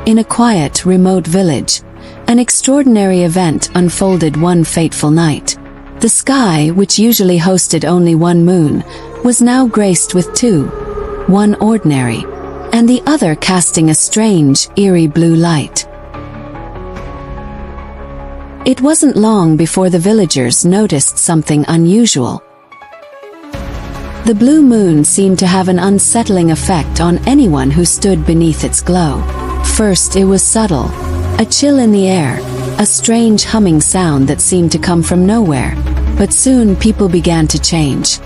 In a quiet, remote village, an extraordinary event unfolded one fateful night. The sky, which usually hosted only one moon, was now graced with two, one ordinary, and the other casting a strange, eerie blue light. It wasn't long before the villagers noticed something unusual. The blue moon seemed to have an unsettling effect on anyone who stood beneath its glow. First, it was subtle, a chill in the air, a strange humming sound that seemed to come from nowhere. But soon people began to change.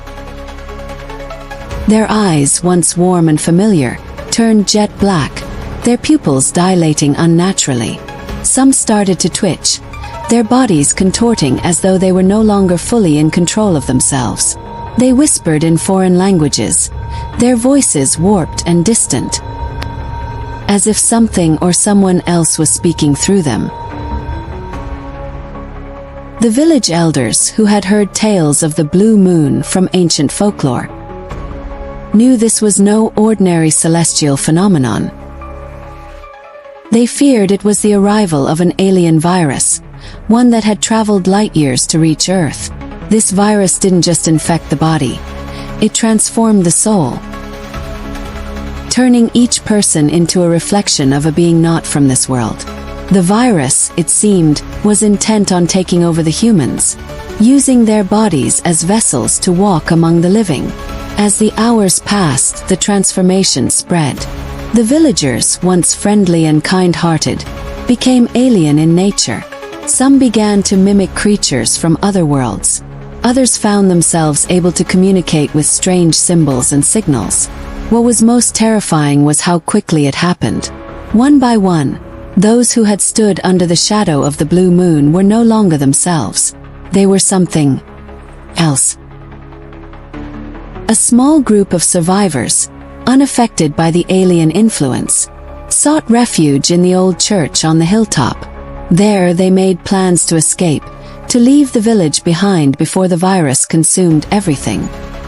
Their eyes, once warm and familiar, turned jet black, their pupils dilating unnaturally. Some started to twitch, their bodies contorting as though they were no longer fully in control of themselves. They whispered in foreign languages, their voices warped and distant, as if something or someone else was speaking through them. The village elders, who had heard tales of the blue moon from ancient folklore, knew this was no ordinary celestial phenomenon. They feared it was the arrival of an alien virus, one that had traveled light years to reach Earth. This virus didn't just infect the body, it transformed the soul, turning each person into a reflection of a being not from this world. The virus, it seemed, was intent on taking over the humans, using their bodies as vessels to walk among the living. As the hours passed, the transformation spread. The villagers, once friendly and kind-hearted, became alien in nature. Some began to mimic creatures from other worlds. Others found themselves able to communicate with strange symbols and signals. What was most terrifying was how quickly it happened. One by one, those who had stood under the shadow of the blue moon were no longer themselves. They were something else. A small group of survivors, unaffected by the alien influence, sought refuge in the old church on the hilltop. There they made plans to escape, to leave the village behind before the virus consumed everything.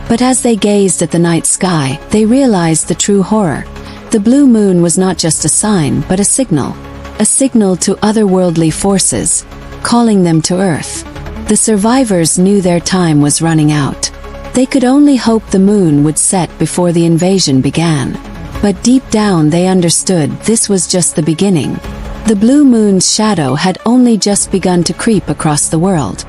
But as they gazed at the night sky, they realized the true horror. The blue moon was not just a sign, but a signal to otherworldly forces, calling them to Earth. The survivors knew their time was running out. They could only hope the moon would set before the invasion began. But deep down they understood this was just the beginning. The blue moon's shadow had only just begun to creep across the world.